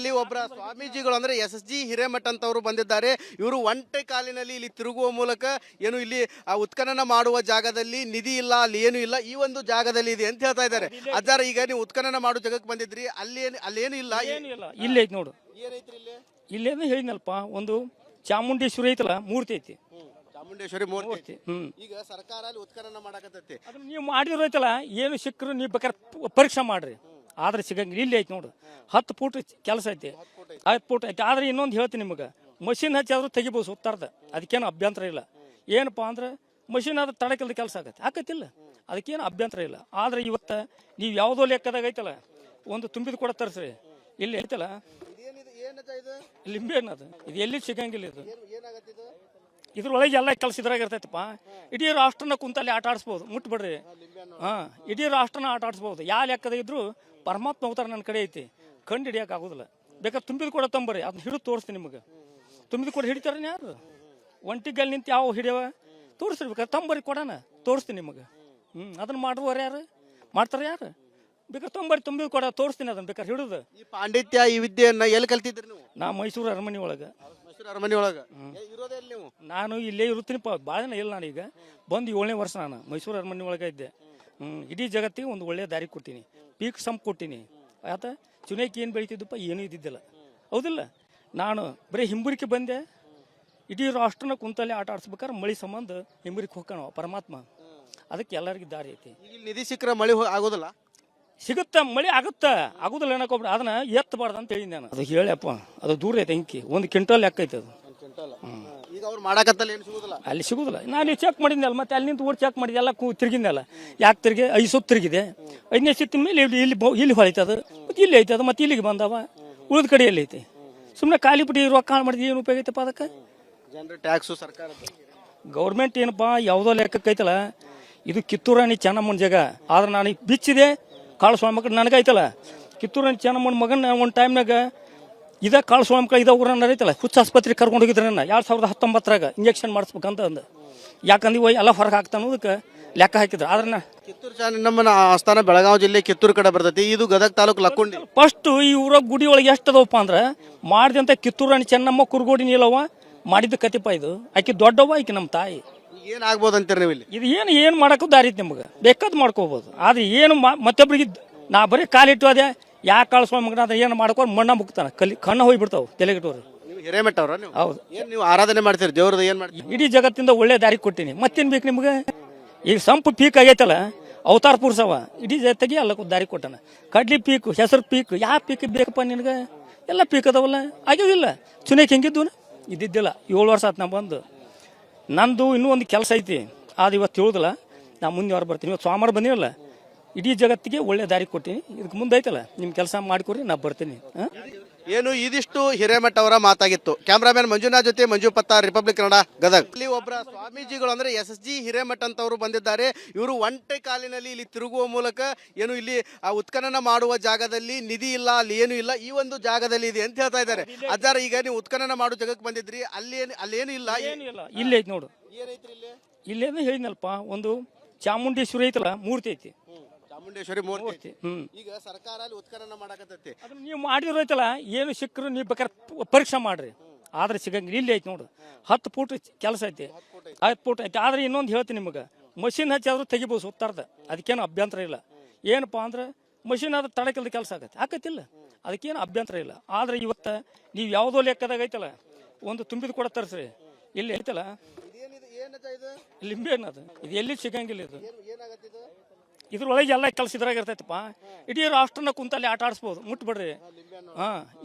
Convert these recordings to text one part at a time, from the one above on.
ಇಲ್ಲಿ ಒಬ್ಬರ ಸ್ವಾಮೀಜಿಗಳು ಅಂದ್ರೆ SSG ಹಿರೇಮಠ ಅಂತವರು ಬಂದಿದ್ದಾರೆ. ಇವರು ಒಂಟೆ ಕಾಲಿನಲ್ಲಿ ಇಲ್ಲಿ ತಿರುಗುವ ಮೂಲಕ ಏನು ಇಲ್ಲಿ ಉತ್ಖನನ ಮಾಡುವ ಜಾಗದಲ್ಲಿ ನಿಧಿ ಇಲ್ಲ, ಅಲ್ಲಿ ಏನು ಇಲ್ಲ, ಈ ಒಂದು ಜಾಗದಲ್ಲಿ ಇದೆ ಅಂತ ಹೇಳ್ತಾ ಇದ್ದಾರೆ. ಅಜ್ಜಾರ, ಈಗ ನೀವು ಉತ್ಖನನ ಮಾಡೋ ಜಾಗಕ್ಕೆ ಬಂದಿದ್ರಿ, ಅಲ್ಲೇನು ಇಲ್ಲ, ಇಲ್ಲಿ ಐತಿ ನೋಡು. ಏನೈತ್ರಿ ಇಲ್ಲಿ? ಇಲ್ಲೇನು ಹೇಳಿದ್ನಲ್ಪ, ಒಂದು ಚಾಮುಂಡೇಶ್ವರಿ ಐತಲ್ಲ ಮೂರ್ತಿ ಐತಿ, ಚಾಮುಂಡೇಶ್ವರಿ ಮೂರ್ತಿ. ಈಗ ಸರ್ಕಾರ ಅಲ್ಲಿ ಉತ್ಖನನ ಮಾಡಕತ್ತೈತಿ. ಅದನ್ನ ನೀವು ಮಾಡಿರೋಯ್ತಲ್ಲ, ಏನು ಸಿಕ್ಕರು ನೀವು ಬೇಕಾದ್ರೆ ಪರೀಕ್ಷೆ ಮಾಡ್ರಿ, ಆದ್ರೆ ಸಿಗಂಗಿಲ್ಲ. ಇಲ್ಲಿ ಐತಿ ನೋಡು, 10 ಫೂಟ್ ಕೆಲಸ ಐತಿ, 10 ಫೂಟ್ ಐತಿ. ಆದ್ರೆ ಇನ್ನೊಂದು ಹೇಳ್ತೀನಿ ನಿಮಗೆ, ಮಷಿನ್ ಹಚ್ಚಿ ಆದ್ರೂ ತೆಗಿಬೋದು ಸುತ್ತಾರ್ದ, ಅದಕ್ಕೇನು ಅಭ್ಯಂತರ ಇಲ್ಲ. ಏನಪ್ಪಾ ಅಂದ್ರೆ ಮಷಿನ್ ಆದ್ರೆ ತಡಕಲ್ದ ಕೆಲಸ ಆಕತ್ತಿಲ್ಲ, ಅದಕ್ಕೇನು ಅಭ್ಯಂತರ ಇಲ್ಲ. ಆದ್ರೆ ಇವತ್ತು ನೀವು ಯಾವುದೋ ಲೆಕ್ಕದಾಗ ಐತಲ್ಲ, ಒಂದು ತುಂಬಿದ ಕೂಡ ತರಿಸ್ರಿ, ಇಲ್ಲಿ ಐತಲ್ಲ ಲಿಂಬೆ ಅನ್ನೋದು, ಇದು ಎಲ್ಲಿ ಸಿಗಂಗಿಲ್ಲ. ಇದು ಇದ್ರೊಳಗೆ ಎಲ್ಲ ಕೆಲಸ ಇದ್ರಾಗ ಇರ್ತೈತಪ್ಪ. ಇಡೀ ರಾಷ್ಟ್ರನ ಕುಂತಲ್ಲಿ ಆಟ ಆಡಿಸ್ಬೋದು, ಮುಟ್ಬಿಡ್ರಿ. ಇಡೀ ರಾಷ್ಟ್ರನ ಆಟ ಆಡಿಸ್ಬೋದು. ಯಾವ ಲೆಕ್ಕದ ಇದ್ರು ಪರಮಾತ್ಮ ಅವತಾರ ನನ್ನ ಕಡೆ ಐತಿ, ಕಂಡು ಹಿಡಿಯಕ್ಕೆ ಆಗೋದಿಲ್ಲ. ಬೇಕಾದ್ರೆ ತುಂಬಿದ ಕೂಡ ತಂಬರಿ, ಅದನ್ನ ಹಿಡಿದು ತೋರಿಸ್ತೀನಿ ನಿಮಗೆ. ತುಂಬಿದ ಕೂಡ ಹಿಡಿತಾರ ಯಾರು? ಒಂಟಿಗಲ್ಲಿ ನಿಂತು ಯಾವ ಹಿಡಿಯವ ತೋರಿಸ್ತಿರ್ಬೇಕಾದ್ರೆ ತಂಬರಿ ಕೊಡೋಣ, ತೋರಿಸ್ತೀನಿ ನಿಮಗೆ. ಅದನ್ನ ಮಾಡುವವ್ರು ಯಾರು? ಮಾಡ್ತಾರೆ ಯಾರು? ಬೇಕಾದ್ರೆ ತಂಬರಿ ತುಂಬಿದ ಕೂಡ ತೋರಿಸ್ತೀನಿ, ಅದನ್ನ ಬೇಕಾದ್ರೆ ಹಿಡಿದು. ಈ ಪಾಂಡಿತ್ಯ, ಈ ವಿದ್ಯೆಯನ್ನ ಎಲ್ಲಿ ಕಲ್ತಿದ್ರಿ ನೀವು? ನಾ ಮೈಸೂರು ಅರಮನೆ ಒಳಗೆ. ಅರಮನೆ ಒಳಗೆ ನೀವು? ನಾನು ಇಲ್ಲೇ ಇರುತ್ತೀನಿಪ್ಪ, ಭಾಳ ಜನ ಇಲ್ಲ. ನಾನೀಗ ಬಂದು 7ನೇ ವರ್ಷ ನಾನು ಮೈಸೂರು ಅರಮನೆ ಒಳಗೆ ಇದ್ದೆ. ಇಡೀ ಜಗತ್ತಿಗೆ ಒಂದು ಒಳ್ಳೆಯ ದಾರಿ ಕೊಡ್ತೀನಿ, ಪೀಕ್ ಸಂಪ್ ಕೊಟ್ಟಿನಿ. ಆತ ಚುನಾಯಿಕೆ ಏನು ಬೆಳೀತಿದ್ದಪ್ಪ, ಏನೂ ಇದ್ದಿದ್ದಿಲ್ಲ, ಹೌದಿಲ್ಲ. ನಾನು ಬರೀ ಹಿಂಬುರಿಕೆ ಬಂದೆ, ಇಡೀ ರಾಷ್ಟ್ರನ ಕುಂತಲ್ಲಿ ಆಟ ಆಡಿಸ್ಬೇಕಾದ್ರೆ ಮಳೆ ಸಂಬಂಧ ಹಿಂಬುರಿಕೆ ಹೋಗ್ಕಣ ಪರಮಾತ್ಮ. ಅದಕ್ಕೆ ಎಲ್ಲರಿಗೂ ದಾರಿ ಐತಿ. ನಿಧಿ ಸಿಕ್ಕರೆ ಮಳೆ ಆಗೋದಿಲ್ಲ? ಸಿಗುತ್ತ, ಮಳೆ ಆಗುದಿಲ್ಲ ಏನಕ್ಕೊಬ್ರು, ಅದನ್ನ ಎತ್ತಬಾರ್ದು ಅಂತ ಹೇಳಿದ್ದೆ ನಾನು. ಅದು ಹೇಳಿಯಪ್ಪ, ಅದು ದೂರ ಐತೆ, ಅಂಕಿ 1 ಕ್ವಿಂಟಲ್ ಲೆಕ್ಕ ಐತೆ ಅದು. ಈಗ ಅವ್ರು ಮಾಡಕತ್ತಲ್ಲ, ಏನು ಸಿಗುದಿಲ್ಲ? ಅಲ್ಲಿ ಸಿಗುದಿಲ್ಲ. ನಾನು ಚೆಕ್ ಮಾಡಿದ್ನಲ್ಲ, ಮತ್ತೆ ಅಲ್ಲಿ ನಿಂತು ಓಡಿ ಚೆಕ್ ಮಾಡಿದೆ, ಎಲ್ಲ ತಿರುಗಿದ್ನಲ್ಲ. ಯಾಕೆ ತಿರುಗಿ 5 ಸುತ್ತು ತಿರುಗಿದೆ. 5ನೇ ಸುತ್ತಿನ ಮೇಲೆ ಇಲ್ಲಿ ಹೊಳಿತದ, ಮತ್ತೆ ಇಲ್ಲಿ ಐತದ, ಮತ್ತೆ ಇಲ್ಲಿಗೆ ಬಂದವ, ಉಳಿದ ಕಡೆ ಎಲ್ಲಿ ಐತಿ? ಸುಮ್ಮನೆ ಖಾಲಿ ಬಿಟ್ಟು ರೊಕ್ಕ ಹಾಳು ಮಾಡಿದ್ರೆ ಏನು ಉಪಯೋಗ ಐತಪ್ಪ ಅದಕ್ಕೆ? ಜನರ ಟ್ಯಾಕ್ಸು ಸರ್ಕಾರ ಗೌರ್ಮೆಂಟ್ ಏನಪ್ಪ ಯಾವುದೋ ಲೆಕ್ಕಕ್ಕೆ ಐತಲ್ಲ. ಇದು ಕಿತ್ತೂರಾಣಿ ಚೆನ್ನಮ್ಮನ ಜಾಗ, ಆದ್ರೆ ನಾನು ಈಗ ಬಿಚ್ಚಿದೆ ಕಾಳು ಸ್ವಾಮಿ ಮಕ್ಕಳು ನನಗೈತಲ್ಲ. ಕಿತ್ತೂರಾಣಿ ಚೆನ್ನಮ್ಮನ ಮಗನ ಒಂದು ಟೈಮ್ನಾಗ ಇದ ಕಾಳು ಸ್ವಾಮಿ ಮಕ್ಕಳು ಇದ ಊರನ್ನ ಐತಲ್ಲ, ಹುಚ್ಚ ಆಸ್ಪತ್ರೆಗೆ ಕರ್ಕೊಂಡು ಹೋಗಿದ್ರೆ ನನ್ನ 2019 ಇಂಜೆಕ್ಷನ್ ಮಾಡಿಸ್ಬೇಕಂತ ಅಂದ. ಯಾಕಂದ್ರೆ ಎಲ್ಲ ಹೊರಗೆ ಹಾಕ್ತಾನ ಅನ್ನೋದಕ್ಕೆ ಲೆಕ್ಕ ಹಾಕಿದ್ರು. ಆದ್ರೆ ಕಿತ್ತೂರು ಚೆನ್ನಮ್ಮನ ಆಸ್ಥಾನ ಬೆಳಗಾವಿ ಜಿಲ್ಲೆ ಕಿತ್ತೂರು ಕಡೆ ಬರ್ತೈತಿ, ಇದು ಗದಗ ತಾಲೂಕು ಲಕ್ಕೊಂಡಿ. ಫಸ್ಟ್ ಈ ಊರಾಗ ಗುಡಿ ಒಳಗೆ ಎಷ್ಟು ಅದಾವಪ್ಪ ಅಂದ್ರೆ, ಮಾಡಿದಂತ ಕಿತ್ತೂರಾಣಿ ಚೆನ್ನಮ್ಮ ಕುರುಗೋಡಿ ನೀಲವ್ವ ಮಾಡಿದ ಕತಿಪ್ಪ. ಇದು ಆಕಿ ದೊಡ್ಡವ್ವ, ಆಕಿ ನಮ್ಮ ತಾಯಿ. ಏನಾಗ್ಬೋದು ಅಂತೀರಿ ನೀವು ಇಲ್ಲಿ? ಇದು ಏನು ಮಾಡಕ್ಕೂ ದಾರಿ ಐತಿ ನಿಮ್ಗೆ, ಬೇಕಾದ್ ಮಾಡ್ಕೋಬೋದು. ಆದ್ರೆ ಏನು ಮತ್ತೊಬ್ರಿಗೆ ನಾ ಬರೀ ಕಾಲಿಟ್ಟು ಅದೇ ಯಾಕೆ ಕಳಿಸ್ಕೊ ಮಗನ ಅದ ಏನು ಮಾಡ್ಕೊಂಡು ಮಣ್ಣ ಮುಗ್ತಾನೆ, ಕಣ್ಣು ಹೋಗ್ಬಿಡ್ತಾವೆ ತಲೆಗಿಟ್ಟವ್ರು. ನೀವು ಹಿರೇಮಠ ಅವ್ರ? ಹೌದು. ನೀವು ಆರಾಧನೆ ಮಾಡ್ತೀರಿ ದೇವ್ರದ? ಏನು ಮಾಡ್ತೀರಿ? ಇಡೀ ಜಗತ್ತಿಂದ ಒಳ್ಳೆ ದಾರಿ ಕೊಟ್ಟಿನಿ, ಮತ್ತೇನು ಬೇಕು ನಿಮ್ಗೆ? ಈಗ ಸಂಪು ಪೀಕ್ ಆಗೈತಲ್ಲ, ಅವತಾರ ಪುರುಷವ ಇಡೀ ಜಗತ್ತಿಗೆ ಎಲ್ಲ ದಾರಿ ಕೊಟ್ಟಾನ. ಕಡ್ಲಿ ಪೀಕ್, ಹೆಸರು ಪೀಕ್, ಯಾವ ಪೀಕ್ ಬೇಕಪ್ಪ ನಿನಗೆ? ಎಲ್ಲ ಪೀಕ್ ಅದಾವಲ್ಲ, ಆಗಿದಿಲ್ಲ. ಚುನಾಯಿಕೆ ಹೆಂಗಿದ್ದು ಇದ್ದಿದ್ದಿಲ್ಲ. 7 ವರ್ಷ ಆಯ್ತು ನಾ ಬಂದು. ನಂದು ಇನ್ನೂ ಒಂದು ಕೆಲಸ ಐತಿ, ಅದು ಇವತ್ತು ತಿಳಿದಿಲ್ಲ. ನಾ ಮುಂದೆ ಹೊರ ಬರ್ತೀನಿ. ಇವತ್ತು ಸೋಮವಾರ ಬಂದಿರಲ್ಲ, ಇಡೀ ಜಗತ್ತಿಗೆ ಒಳ್ಳೆ ದಾರಿ ಕೊಟ್ಟಿನಿ. ಇದಕ್ಕೆ ಮುಂದೆ ಐತಲ್ಲ, ನಿಮ್ಮ ಕೆಲಸ ಮಾಡಿಕೊಡ್ರಿ, ನಾ ಬರ್ತೀನಿ. ಏನು ಇದಿಷ್ಟು ಹಿರೇಮಠ ಅವರ ಮಾತಾಗಿತ್ತು. ಕ್ಯಾಮ್ರಾಮನ್ ಮಂಜುನಾಥ್ ಜೊತೆ ಮಂಜು ಪತ್ತಾರ್, ರಿಪಬ್ಲಿಕ್ ಕನ್ನಡ, ಗದಗ. ಇಲ್ಲಿ ಒಬ್ಬರ ಸ್ವಾಮೀಜಿಗಳು ಅಂದ್ರೆ SSG ಹಿರೇಮಠ ಅಂತವರು ಬಂದಿದ್ದಾರೆ. ಇವರು ಒಂಟೆ ಕಾಲಿನಲ್ಲಿ ಇಲ್ಲಿ ತಿರುಗುವ ಮೂಲಕ ಏನು ಇಲ್ಲಿ ಉತ್ಖನನ ಮಾಡುವ ಜಾಗದಲ್ಲಿ ನಿಧಿ ಇಲ್ಲ, ಅಲ್ಲಿ ಏನು ಇಲ್ಲ, ಈ ಒಂದು ಜಾಗದಲ್ಲಿ ಇದೆ ಅಂತ ಹೇಳ್ತಾ ಇದ್ದಾರೆ. ಅಜ್ಜಾರ, ಈಗ ನೀವು ಉತ್ಖನನ ಮಾಡೋ ಜಾಗಕ್ಕೆ ಬಂದಿದ್ರಿ, ಅಲ್ಲೇನು ಇಲ್ಲ, ಇಲ್ಲಿ ಐತಿ ನೋಡು. ಏನೈತ್ರಿ ಇಲ್ಲಿ? ಇಲ್ಲೇನು ಹೇಳಿದ್ನಲ್ಪ, ಒಂದು ಚಾಮುಂಡೇಶ್ವರಿ ಐತಲ್ಲ ಮೂರ್ತಿ ಐತಿ, ಚಾಮುಂಡೇಶ್ವರಿ ಮೂರ್ತಿ. ಈಗ ಸರ್ಕಾರ ಅಲ್ಲಿ ಉತ್ಖನನ ಮಾಡಕತ್ತೈತಿ. ಅದನ್ನ ನೀವು ಮಾಡಿರೋಯ್ತಲ್ಲ, ಏನು ಸಿಕ್ಕರು ನೀವು ಬೇಕಾದ್ರೆ ಪರೀಕ್ಷೆ ಮಾಡ್ರಿ, ಆದ್ರೆ ಸಿಗಂಗಿಲ್ಲ. ಇಲ್ಲಿ ಐತಿ ನೋಡು, 10 ಫೂಟ್ ಕೆಲಸ ಐತಿ, 10 ಫೂಟ್ ಐತಿ. ಆದ್ರೆ ಇನ್ನೊಂದು ಹೇಳ್ತೀನಿ ನಿಮಗೆ, ಮಷಿನ್ ಹಚ್ಚಿ ಆದ್ರೂ ತೆಗಿಬೋದು ಸುತ್ತಾರ್ದ, ಅದಕ್ಕೇನು ಅಭ್ಯಂತರ ಇಲ್ಲ. ಏನಪ್ಪಾ ಅಂದ್ರೆ ಮಷಿನ್ ಆದ್ರೆ ತಡಕಲ್ದ ಕೆಲಸ ಆಕತ್ತಿಲ್ಲ, ಅದಕ್ಕೇನು ಅಭ್ಯಂತರ ಇಲ್ಲ. ಆದ್ರೆ ಇವತ್ತು ನೀವು ಯಾವುದೋ ಲೆಕ್ಕದಾಗ ಐತಲ್ಲ, ಒಂದು ತುಂಬಿದ ಕೂಡ ತರಿಸ್ರಿ, ಇಲ್ಲಿ ಐತಲ್ಲ ಲಿಂಬೆ ಅನ್ನೋದು, ಇದು ಎಲ್ಲಿ ಸಿಗಂಗಿಲ್ಲ. ಇದು ಇದ್ರೊಳಗೆ ಎಲ್ಲ ಕೆಲಸ ಇದ್ರಾಗ ಇರ್ತೈತಪ್ಪ. ಇಡೀ ರಾಷ್ಟ್ರನ ಕುಂತಲ್ಲಿ ಆಟ ಆಡಿಸ್ಬೋದು, ಮುಟ್ಬಿಡ್ರಿ.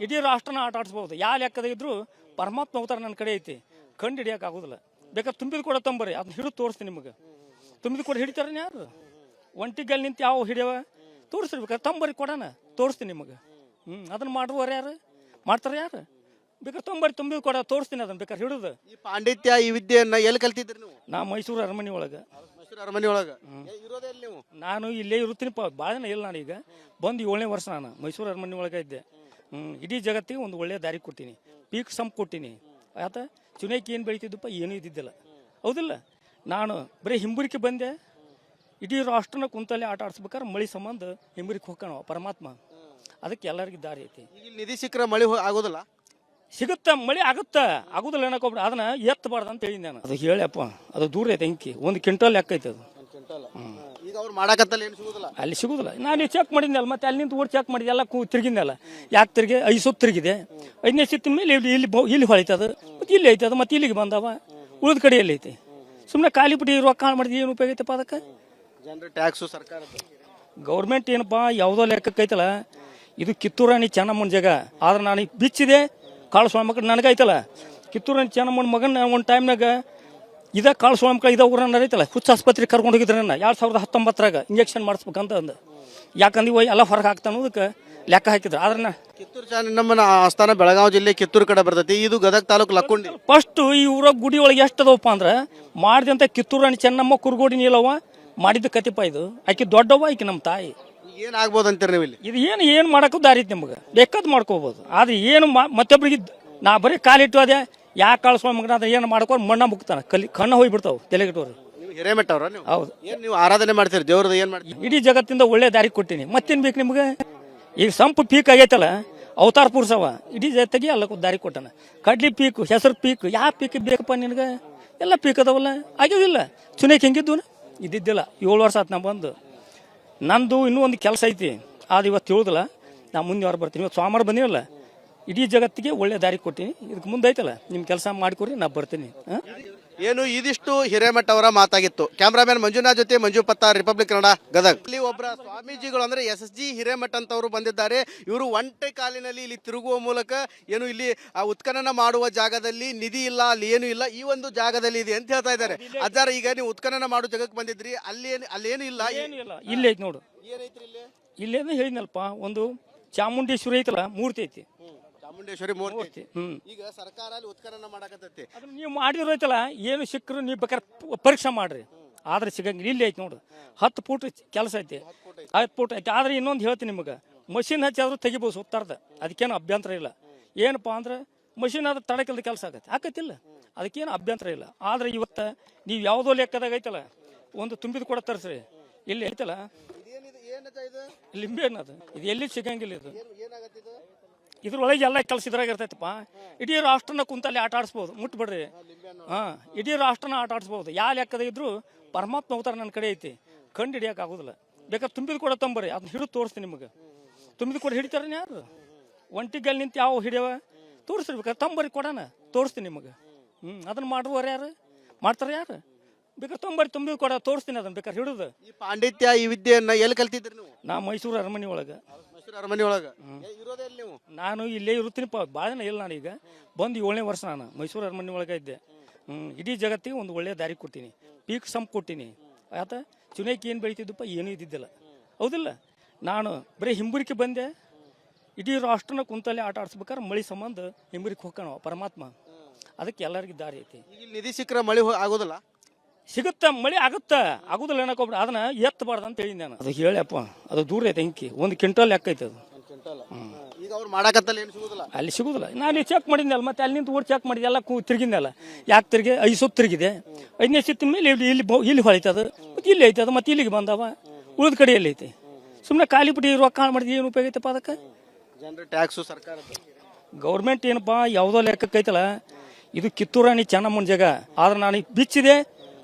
ಇಡೀ ರಾಷ್ಟ್ರನ ಆಟ ಆಡಿಸ್ಬೋದು. ಯಾವ ಲೆಕ್ಕದ ಇದ್ರು ಪರಮಾತ್ಮ ಅವತಾರ ನನ್ನ ಕಡೆ ಐತಿ, ಕಂಡು ಹಿಡಿಯಕ್ಕೆ ಆಗೋದಿಲ್ಲ. ಬೇಕಾದ್ರೆ ತುಂಬಿದ ಕೂಡ ತಂಬರಿ, ಅದನ್ನ ಹಿಡಿದು ತೋರಿಸ್ತೀನಿ ನಿಮಗೆ. ತುಂಬಿದ ಕೂಡ ಹಿಡಿತಾರ ಯಾರು? ಒಂಟಿಗಲ್ಲಿ ನಿಂತು ಯಾವ ಹಿಡಿಯವ ತೋರಿಸ್ತಿರ್ಬೇಕಾದ್ರೆ ತಂಬರಿ ಕೊಡೋಣ, ತೋರಿಸ್ತೀನಿ ನಿಮಗೆ. ಅದನ್ನ ಮಾಡುವವ್ರು ಯಾರು? ಮಾಡ್ತಾರೆ ಯಾರು? ಬೇಕಾದ್ರೆ ತುಂಬಿದ ಕೂಡ ತೋರಿಸ್ತೀನಿ, ಅದನ್ನ ಬೇಕಾದ್ರೆ ಹಿಡಿದು. ಈ ಪಾಂಡಿತ್ಯ, ಈ ವಿದ್ಯೆಯನ್ನ ಎಲ್ಲಿ ಕಲ್ತಿದ್ರಿ ನೀವು? ನಾ ಮೈಸೂರು ಅರಮನೆ ಒಳಗೆ. ಅರಮನೆ ಒಳಗೆ ನೀವು? ನಾನು ಇಲ್ಲೇ ಇರುತ್ತೀನಿಪ್ಪ, ಭಾಳ ಜನ ಇಲ್ಲ. ನಾನೀಗ ಬಂದು 7ನೇ ವರ್ಷ ನಾನು ಮೈಸೂರು ಅರಮನೆ ಒಳಗೆ ಇದ್ದೆ. ಇಡೀ ಜಗತ್ತಿಗೆ ಒಂದು ಒಳ್ಳೆಯ ದಾರಿ ಕೊಟ್ಟಿನಿ, ಪೀಕ್ ಸಂಪ್ ಕೊಟ್ಟಿನಿ. ಆತ ಚುನಾಯಿಕೆ ಏನು ಬೆಳೀತಿದ್ದಪ್ಪ, ಏನೂ ಇದ್ದಿದ್ದಿಲ್ಲ, ಹೌದಿಲ್ಲ. ನಾನು ಬರೀ ಹಿಂಬುರಿಕೆ ಬಂದೆ, ಇಡೀ ರಾಷ್ಟ್ರನ ಕುಂತಲ್ಲಿ ಆಟ ಆಡಿಸ್ಬೇಕಾದ್ರೆ ಮಳೆ ಸಂಬಂಧ ಹಿಂಬುರಿಕೆ ಹೋಗ್ಕಣ ಪರಮಾತ್ಮ. ಅದಕ್ಕೆ ಎಲ್ಲರಿಗೂ ದಾರಿ ಐತಿ. ಈಗ ಇಲ್ಲಿ ನಿಧಿ ಸಿಕ್ಕರೆ ಮಳೆ ಆಗೋದಿಲ್ಲ. ಸಿಗುತ್ತಾ ಮಳೆ ಆಗುತ್ತಾ ಆಗುದಿಲ್ಲ ಏನಕ್ಕೊಬ್ರು ಅದನ್ನ ಎತ್ತಬಾರ್ದು ಅಂತ ಹೇಳಿದ್ದೆ ನಾನು. ಅದು ಹೇಳಿಯಪ್ಪ, ಅದು ದೂರ ಐತೆ ಅಂಕಿ 1 ಕ್ವಿಂಟಲ್ ಲೆಕ್ಕ ಐತೆ ಅದು. ಈಗ ಅವ್ರು ಮಾಡಕತ್ತಲ್ಲ ಏನು ಸಿಗೋದಿಲ್ಲ. ಅಲ್ಲಿ ಸಿಗುದಿಲ್ಲ. ನಾನು ಚೆಕ್ ಮಾಡಿದ್ನಲ್ಲ, ಮತ್ತೆ ಅಲ್ಲಿ ನಿಂತು ಓಡಿ ಚೆಕ್ ಮಾಡಿದೆ, ಎಲ್ಲ ತಿರುಗಿದ್ನಲ್ಲ. ಯಾಕೆ ತಿರುಗಿ 5 ಸುತ್ತು ತಿರುಗಿದೆ. 5ನೇ ಸುತ್ತಿನ ಮೇಲೆ ಇಲ್ಲಿ ಹೊಳಿತದ, ಮತ್ತೆ ಇಲ್ಲಿ ಐತೆ ಅದು, ಮತ್ತೆ ಇಲ್ಲಿಗೆ ಬಂದವ. ಉಳಿದ ಕಡೆಯಲ್ಲಿ ಐತೆ. ಸುಮ್ಮನೆ ಖಾಲಿ ಬಿಟ್ಟು ರೊಕ್ಕ ಹಾಳು ಮಾಡಿದ್ರೆ ಏನು ಉಪಯೋಗ ಐತಪ್ಪ ಅದಕ್ಕೆ? ಜನರ ಟ್ಯಾಕ್ಸು ಸರ್ಕಾರ ಗೌರ್ಮೆಂಟ್ ಏನಪ್ಪ ಯಾವುದೋ ಲೆಕ್ಕಕ್ಕೆ ಐತಲ್ಲ. ಇದು ಕಿತ್ತೂರಾಣಿ ಚೆನ್ನಮ್ಮನ ಜಾಗ. ಆದ್ರೆ ನಾನು ಬಿಚ್ಚಿದೆ ಕಾಳು ಮಕ್ಕಳು ನನಗೈತಲ್ಲ. ಕಿತ್ತೂರಾಣಿ ಚೆನ್ನಮ್ಮನ ಮಗನ ಒಂದು ಟೈಮ್ನಾಗ ಕಾಳು ಮಕ್ಕಳು ಊರನ್ನ ಐತಲ್ಲ, ಹುಚ್ಚ ಆಸ್ಪತ್ರೆಗೆ ಕರ್ಕೊಂಡು ಹೋಗಿದ್ರೆ ನನ್ನ 2019 ಇಂಜೆಕ್ಷನ್ ಮಾಡಿಸ್ಬೇಕಂತ ಅಂದ. ಯಾಕಂದ್ರೆ ಎಲ್ಲ ಹೊರಗೆ ಹಾಕ್ತಾನ ಅದಕ್ಕೆ ಲೆಕ್ಕ ಹಾಕಿದ್ರು. ಆದ್ರೆ ಕಿತ್ತೂರು ಚೆನ್ನಮ್ಮನ ಆಸ್ಥಾನ ಬೆಳಗಾವಿ ಜಿಲ್ಲೆ ಕಿತ್ತೂರು ಕಡೆ ಬರ್ತೈತಿ. ಇದು ಗದಗ ತಾಲೂಕು ಲಕ್ಕುಂಡಿ. ಫಸ್ಟ್ ಈ ಊರಾಗ ಗುಡಿ ಒಳಗೆ ಎಷ್ಟು ಅದವಪ್ಪ ಅಂದ್ರೆ ಮಾಡಿದಂತ ಕಿತ್ತೂರಾಣಿ ಚೆನ್ನಮ್ಮ ಕುರುಗೋಡಿ ನೀಲವ ಮಾಡಿದ ಕತಿಪ. ಇದು ಆಕಿ ದೊಡ್ಡವ, ಆಕಿ ನಮ್ಮ ತಾಯಿ. ಏನಾಗ್ಬೋದು ಅಂತೀರಿ ನೀವು ಇಲ್ಲಿ? ಇದು ಏನು ಮಾಡಕ್ಕೂ ದಾರಿ ಐತಿ ನಿಮ್ಗೆ, ಬೇಕಾದ್ ಮಾಡ್ಕೋಬೋದು. ಆದ್ರೆ ಏನು ಮತ್ತೊಬ್ಬರಿಗೆ ನಾ ಬರೀ ಕಾಲಿಟ್ಟು ಅದೇ ಯಾಕೆ ಕಳ್ಸೋ ಮಗನ ಅದ ಏನು ಮಾಡ್ಕೊಂಡು ಮಣ್ಣ ಮುಕ್ತಾನೆ, ಕಣ್ಣು ಹೋಗ್ಬಿಡ್ತಾವೆ ತಲೆಗಿಟ್ಟವ್ರು. ನೀವು ಹಿರೇಮಠ ಅವ್ರ? ಹೌದು. ಏನು ನೀವು ಆರಾಧನೆ ಮಾಡ್ತೀರಿ ದೇವ್ರದ್ದು? ಏನು ಮಾಡ್ತೀರಿ? ಇಡೀ ಜಗತ್ತಿಂದ ಒಳ್ಳೆ ದಾರಿ ಕೊಟ್ಟಿನಿ, ಮತ್ತೇನು ಬೇಕು ನಿಮ್ಗೆ? ಈಗ ಸಂಪು ಪೀಕ್ ಆಗೈತಲ್ಲ, ಅವತಾರ ಪುರುಷವ ಇಡೀ ಜಗತ್ತಿಗೆ ಎಲ್ಲ ದಾರಿ ಕೊಟ್ಟಾನ. ಕಡ್ಲಿ ಪೀಕು, ಹೆಸರು ಪೀಕ್, ಯಾವ ಪೀಕ್ ಬೇಕಪ್ಪ ನಿನಗೆ? ಎಲ್ಲ ಪೀಕ್ ಅದಾವಲ್ಲ, ಆಗಿದಿಲ್ಲ. ಚುನಾಕ್ ಹೆಂಗಿದ್ದು ಇದ್ದಿದ್ದಿಲ್ಲ. 7 ವರ್ಷ ಆತು ನಾ ಬಂದು. ನಂದು ಇನ್ನೂ ಒಂದು ಕೆಲಸ ಐತಿ, ಅದು ಇವತ್ತು ತಿಳಿದಿಲ್ಲ. ನಾ ಮುಂದೆ ವಾರ ಬರ್ತೀನಿ. ಇವತ್ತು ಸೋಮವಾರ ಬಂದಿವಲ್ಲ, ಇಡೀ ಜಗತ್ತಿಗೆ ಒಳ್ಳೆ ದಾರಿ ಕೊಟ್ಟಿನಿ. ಇದಕ್ಕೆ ಮುಂದೆ ಐತಲ್ಲ, ನಿಮ್ಮ ಕೆಲಸ ಮಾಡಿಕೊಡ್ರಿ, ನಾ ಬರ್ತೀನಿ. ಏನು ಇದಿಷ್ಟು ಹಿರೇಮಠ ಅವರ ಮಾತಾಗಿತ್ತು. ಕ್ಯಾಮ್ರಾಮನ್ ಮಂಜುನಾಥ್ ಜೊತೆ ಮಂಜು ಪತ್ತಾರ್, ರಿಪಬ್ಲಿಕ್ ಕನ್ನಡ, ಗದಗ. ಇಲ್ಲಿ ಒಬ್ಬರ ಸ್ವಾಮೀಜಿಗಳು ಅಂದ್ರೆ SSG ಹಿರೇಮಠ ಅಂತವರು ಬಂದಿದ್ದಾರೆ. ಇವರು ಒಂಟೆ ಕಾಲಿನಲ್ಲಿ ಇಲ್ಲಿ ತಿರುಗುವ ಮೂಲಕ ಏನು ಇಲ್ಲಿ ಉತ್ಖನನ ಮಾಡುವ ಜಾಗದಲ್ಲಿ ನಿಧಿ ಇಲ್ಲ, ಅಲ್ಲಿ ಏನು ಇಲ್ಲ, ಈ ಒಂದು ಜಾಗದಲ್ಲಿ ಇದೆ ಅಂತ ಹೇಳ್ತಾ ಇದ್ದಾರೆ. ಅಜ್ಜಾರ, ಈಗ ನೀವು ಉತ್ಖನನ ಮಾಡೋ ಜಾಗಕ್ಕೆ ಬಂದಿದ್ರಿ, ಅಲ್ಲೇನು ಇಲ್ಲ, ಏನು ಇಲ್ಲ, ಇಲ್ಲೇ ಐತಿ ನೋಡು. ಏನೈತ್ರಿ ಇಲ್ಲಿ? ಇಲ್ಲೇನೋ ಹೇಳಿದ್ನಲ್ಪ, ಒಂದು ಚಾಮುಂಡೇಶ್ವರಿ ಐತಲ್ಲ, ಮೂರ್ತಿ ಐತಿ. ಚಾಮುಂಡೇಶ್ವರಿ ಮೂರ್ತಿ. ಈಗ ಸರ್ಕಾರ ಅಲ್ಲಿ ಉತ್ಖನನ ಮಾಡಕತ್ತೈತಿ. ಅದನ್ನ ನೀವು ಮಾಡಿದ್ರು ಐತಲ್ಲ, ಏನು ಸಿಕ್ಕರು ನೀವು ಬೇಕಾದ್ರೆ ಪರೀಕ್ಷೆ ಮಾಡ್ರಿ, ಆದ್ರೆ ಸಿಗಂಗಿಲ್ಲ. ಇಲ್ಲಿ ಐತಿ ನೋಡು, 10 ಫೂಟ್ ಕೆಲಸ ಐತಿ, 10 ಫೂಟ್ ಐತಿ. ಆದ್ರೆ ಇನ್ನೊಂದು ಹೇಳ್ತೀನಿ ನಿಮಗೆ, ಮಷಿನ್ ಹಚ್ಚಾದ್ರೂ ತೆಗಿಬೋದು ಸುತ್ತಾರ್ದ, ಅದಕ್ಕೇನು ಅಭ್ಯಂತರ ಇಲ್ಲ. ಏನಪ್ಪ ಅಂದ್ರೆ ಮಷಿನ್ ಆದ್ರೆ ತಡಕಲ್ದ ಕೆಲಸ ಆಕತ್ತಿಲ್ಲ, ಅದಕ್ಕೇನು ಅಭ್ಯಂತರ ಇಲ್ಲ. ಆದ್ರೆ ಇವತ್ತು ನೀವು ಯಾವುದೋ ಲೆಕ್ಕದಾಗ ಐತಲ್ಲ, ಒಂದು ತುಂಬಿದ ಕೂಡ ತರಿಸ್ರಿ. ಇಲ್ಲಿ ಐತಲ್ಲ ಲಿಂಬೆ ಅನ್ನೋದು, ಇದು ಎಲ್ಲಿ ಸಿಗಂಗಿಲ್ಲ. ಇದು ಇದ್ರೊಳಗೆ ಎಲ್ಲ ಕೆಲಸ ಇದ್ರಾಗ ಇರ್ತೈತಪ್ಪ. ಇಡೀ ರಾಷ್ಟ್ರನ ಕುಂತಲ್ಲಿ ಆಟ ಆಡಿಸ್ಬೋದು, ಮುಟ್ಬಿಡ್ರಿ. ಇಡೀ ರಾಷ್ಟ್ರನ ಆಟ ಆಡಿಸ್ಬೋದು. ಯಾವ ಲೆಕ್ಕದ ಇದ್ರು ಪರಮಾತ್ಮ ಅವತಾರ ನನ್ನ ಕಡೆ ಐತಿ, ಕಂಡು ಹಿಡಿಯಕ್ಕೆ ಆಗೋದಿಲ್ಲ. ಬೇಕಾದ್ರೆ ತುಂಬಿದ ಕೂಡ ತಂಬರಿ, ಅದನ್ನ ಹಿಡಿದು ತೋರಿಸ್ತೀನಿ ನಿಮಗೆ. ತುಂಬಿದ ಕೂಡ ಹಿಡಿತಾರ ಯಾರು? ಒಂಟಿಗಲ್ಲಿ ನಿಂತು ಯಾವ ಹಿಡಿಯವ ತೋರಿಸ್ರಿ, ಬೇಕಾದ್ರೆ ತಂಬರಿ ಕೊಡೋಣ, ತೋರಿಸ್ತೀನಿ ನಿಮಗೆ. ಅದನ್ನ ಮಾಡುವವ್ರು ಯಾರು? ಮಾಡ್ತಾರೆ ಯಾರು? ಬೇಕಾದ್ರೆ ತುಂಬಿದ ಕೂಡ ತೋರಿಸ್ತೀನಿ, ಅದನ್ನ ಬೇಕಾದ್ರೆ ಹಿಡಿದು. ಈ ಪಾಂಡಿತ್ಯ, ಈ ವಿದ್ಯೆಯನ್ನ ಎಲ್ಲಿ ಕಲ್ತಿದ್ರಿ ನೀವು? ನಾ ಮೈಸೂರು ಅರಮನೆ ಒಳಗೆ. ಅರಮನೆ ಒಳಗ ಇರೋದೇ ನೀವು? ನಾನು ಇಲ್ಲೇ ಇರುತ್ತೀನಿಪ್ಪ, ಭಾಳ ಜನ ಇಲ್ಲ. ನಾನೀಗ ಬಂದು 7ನೇ ವರ್ಷ ನಾನು ಮೈಸೂರು ಅರಮನೆ ಒಳಗೆ ಇದ್ದೆ. ಇಡೀ ಜಗತ್ತಿಗೆ ಒಂದು ಒಳ್ಳೆ ದಾರಿ ಕೊಡ್ತೀನಿ, ಪೀಕ್ ಸಂಪ್ ಕೊಟ್ಟಿನಿ. ಆತ ಚುನಾಯಿಕೆ ಏನು ಬೆಳಿತಿದ್ದಪ್ಪ, ಏನೂ ಇದ್ದಿದ್ದಿಲ್ಲ, ಹೌದಿಲ್ಲ. ನಾನು ಬರೀ ಹಿಂಬರಿಕೆ ಬಂದೆ. ಇಡೀ ರಾಷ್ಟ್ರನ ಕುಂತಲ್ಲಿ ಆಟ ಆಡಿಸ್ಬೇಕಾದ್ರೆ ಮಳೆ ಸಂಬಂಧ ಹಿಂಬರಿಕೆ ಹೋಗ್ಕಣ ಪರಮಾತ್ಮ. ಅದಕ್ಕೆ ಎಲ್ಲರಿಗೂ ದಾರಿ ಐತಿ. ಈಗ ನಿಧಿ ಸಿಕ್ಕರೆ ಮಳೆ ಆಗೋದಿಲ್ಲ. ಸಿಗುತ್ತಾ ಮಳೆ ಆಗುದಿಲ್ಲ ಏನಕ್ಕೊಬ್ರು ಅದನ್ನ ಎತ್ತಬಾರ್ದು ಅಂತ ಹೇಳಿದ್ದೆ ನಾನು. ಅದು ಹೇಳಿಯಪ್ಪ, ಅದು ದೂರ ಐತೆ ಅಂಕಿ 1 ಕ್ವಿಂಟಲ್ ಲೆಕ್ಕ ಐತೆ ಅದು. ಈಗ ಅವ್ರು ಮಾಡಕತ್ತಲ್ಲ ಏನು ಸಿಗೋದಿಲ್ಲ. ಅಲ್ಲಿ ಸಿಗುದಿಲ್ಲ. ನಾನು ಚೆಕ್ ಮಾಡಿದ್ನಲ್ಲ, ಮತ್ತೆ ಅಲ್ಲಿ ನಿಂತು ಓಡಿ ಚೆಕ್ ಮಾಡಿದೆ, ಎಲ್ಲ ತಿರುಗಿದ್ನಲ್ಲ. ಯಾಕೆ ತಿರುಗಿ 5 ಸುತ್ತು ತಿರುಗಿದೆ. 5ನೇ ಸುತ್ತಿನ ಮೇಲೆ ಇಲ್ಲಿ ಹೊಳಿತದ, ಮತ್ತೆ ಇಲ್ಲಿ ಐತೆ ಅದು, ಮತ್ತೆ ಇಲ್ಲಿಗೆ ಬಂದವ. ಉಳಿದ ಕಡೆಯಲ್ಲಿ ಐತೆ. ಸುಮ್ಮನೆ ಖಾಲಿ ಬಿಟ್ಟು ರೊಕ್ಕ ಹಾಳು ಮಾಡಿದ್ರೆ ಏನು ಉಪಯೋಗ ಐತಪ್ಪ ಅದಕ್ಕೆ? ಜನರ ಟ್ಯಾಕ್ಸು ಸರ್ಕಾರ ಗೌರ್ಮೆಂಟ್ ಏನಪ್ಪ ಯಾವುದೋ ಲೆಕ್ಕಕ್ಕೆ ಐತಲ್ಲ. ಇದು ಕಿತ್ತೂರಾಣಿ ಚೆನ್ನಮ್ಮನ ಜಾಗ. ಆದ್ರೆ ನಾನು ಬಿಚ್ಚಿದೆ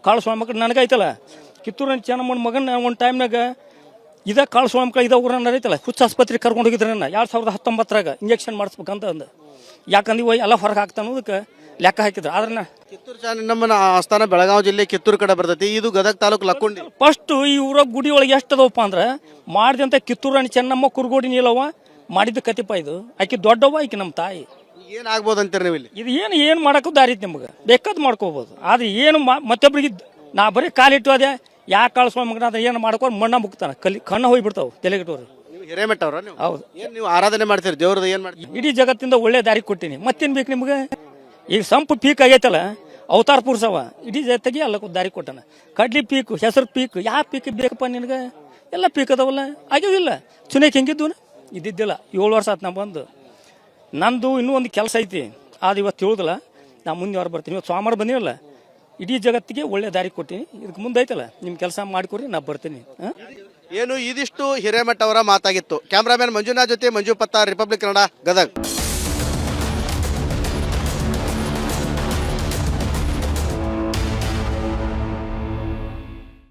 ಕಾಳು ಮಕ್ಕಳು ನನಗೈತಲ್ಲ. ಕಿತ್ತೂರಾಣಿ ಚೆನ್ನಮ್ಮನ ಮಗನ ಒಂದು ಟೈಮ್ನಾಗ ಕಾಳು ಮಕ್ಕಳು ಊರನ್ನ ಐತಲ್ಲ, ಹುಚ್ಚ ಆಸ್ಪತ್ರೆಗೆ ಕರ್ಕೊಂಡು ಹೋಗಿದ್ರೆ ನನ್ನ 2019 ಇಂಜೆಕ್ಷನ್ ಮಾಡಿಸ್ಬೇಕಂತ ಅಂದ. ಯಾಕಂದ್ರೆ ಎಲ್ಲ ಹೊರಗೆ ಹಾಕ್ತಾನ ಅದಕ್ಕೆ ಲೆಕ್ಕ ಹಾಕಿದ್ರು. ಆದ್ರೆ ಕಿತ್ತೂರು ಚೆನ್ನಮ್ಮನ ಆಸ್ಥಾನ ಬೆಳಗಾವಿ ಜಿಲ್ಲೆ ಕಿತ್ತೂರು ಕಡೆ ಬರ್ತೈತಿ. ಇದು ಗದಗ ತಾಲೂಕು ಲಕ್ಕುಂಡಿ. ಫಸ್ಟ್ ಈ ಊರಾಗ ಗುಡಿ ಒಳಗೆ ಎಷ್ಟು ಅದವಪ್ಪ ಅಂದ್ರೆ ಮಾಡಿದಂತ ಕಿತ್ತೂರಾಣಿ ಚೆನ್ನಮ್ಮ ಕುರುಗೋಡಿ ನೀಲವ ಮಾಡಿದ ಕತಿಪ. ಇದು ಆಕಿ ದೊಡ್ಡವ, ಆಕಿ ನಮ್ಮ ತಾಯಿ. ಏನಾಗ್ಬೋದು ಅಂತೀರಿ ನೀವು ಇಲ್ಲಿ? ಇದು ಏನು ಮಾಡಕ್ಕೂ ದಾರಿ ಐತಿ ನಿಮ್ಗೆ, ಬೇಕಾದ್ ಮಾಡ್ಕೋಬೋದು. ಆದ್ರೆ ಏನು ಮತ್ತೊಬ್ಬರಿಗೆ ನಾ ಬರೀ ಕಾಲಿಟ್ಟು ಅದೇ ಯಾಕೆ ಕಳ್ಸೋ ಮಗನ ಅದ ಏನು ಮಾಡ್ಕೊಂಡು ಮಣ್ಣ ಮುಕ್ತಾನೆ, ಕಣ್ಣು ಹೋಗ್ಬಿಡ್ತಾವೆ ತಲೆಗಿಟ್ಟವ್ರು. ನೀವು ಹಿರೇಮಠ ಅವ್ರ? ಹೌದು. ಏನು ನೀವು ಆರಾಧನೆ ಮಾಡ್ತೀರಿ ದೇವ್ರದ್ದು? ಏನು ಮಾಡ್ತೀರಿ? ಇಡೀ ಜಗತ್ತಿಂದ ಒಳ್ಳೆ ದಾರಿ ಕೊಟ್ಟಿನಿ, ಮತ್ತೇನು ಬೇಕು ನಿಮ್ಗೆ? ಈಗ ಸಂಪು ಪೀಕ್ ಆಗೈತಲ್ಲ, ಅವತಾರ ಪುರುಷವ ಇಡೀ ಜಗತ್ತಿಗೆ ಎಲ್ಲ ದಾರಿ ಕೊಟ್ಟಾನ. ಕಡ್ಲಿ ಪೀಕು, ಹೆಸರು ಪೀಕ್, ಯಾವ ಪೀಕ್ ಬೇಕಪ್ಪ ನಿನಗೆ? ಎಲ್ಲ ಪೀಕ್ ಅದಾವಲ್ಲ, ಆಗಿದಿಲ್ಲ. ಚುನಾಯಿಕೆ ಹೆಂಗಿದ್ದು ಇದ್ದಿದ್ದಿಲ್ಲ. 7 ವರ್ಷ ಆತು ನಾ ಬಂದು. ನಂದು ಇನ್ನೂ ಒಂದು ಕೆಲಸ ಐತಿ, ಅದು ಇವತ್ತು ತಿಳಿದಿಲ್ಲ. ನಾ ಮುಂದೆ ವಾರ ಬರ್ತೀನಿ. ಇವತ್ತು ಸೋಮವಾರ ಬಂದಿವಲ್ಲ, ಇಡೀ ಜಗತ್ತಿಗೆ ಒಳ್ಳೆ ದಾರಿ ಕೊಟ್ಟಿನಿ. ಇದಕ್ಕೆ ಮುಂದೆ ಐತಲ್ಲ, ನಿಮ್ಮ ಕೆಲಸ ಮಾಡಿಕೊಡ್ರಿ, ನಾ ಬರ್ತೀನಿ. ಏನು ಇದಿಷ್ಟು ಹಿರೇಮಠ ಅವರ ಮಾತಾಗಿತ್ತು. ಕ್ಯಾಮ್ರಾಮನ್ ಮಂಜುನಾಥ್ ಜೊತೆ ಮಂಜು ಪತ್ತಾರ್, ರಿಪಬ್ಲಿಕ್ ಕನ್ನಡ, ಗದಗ್.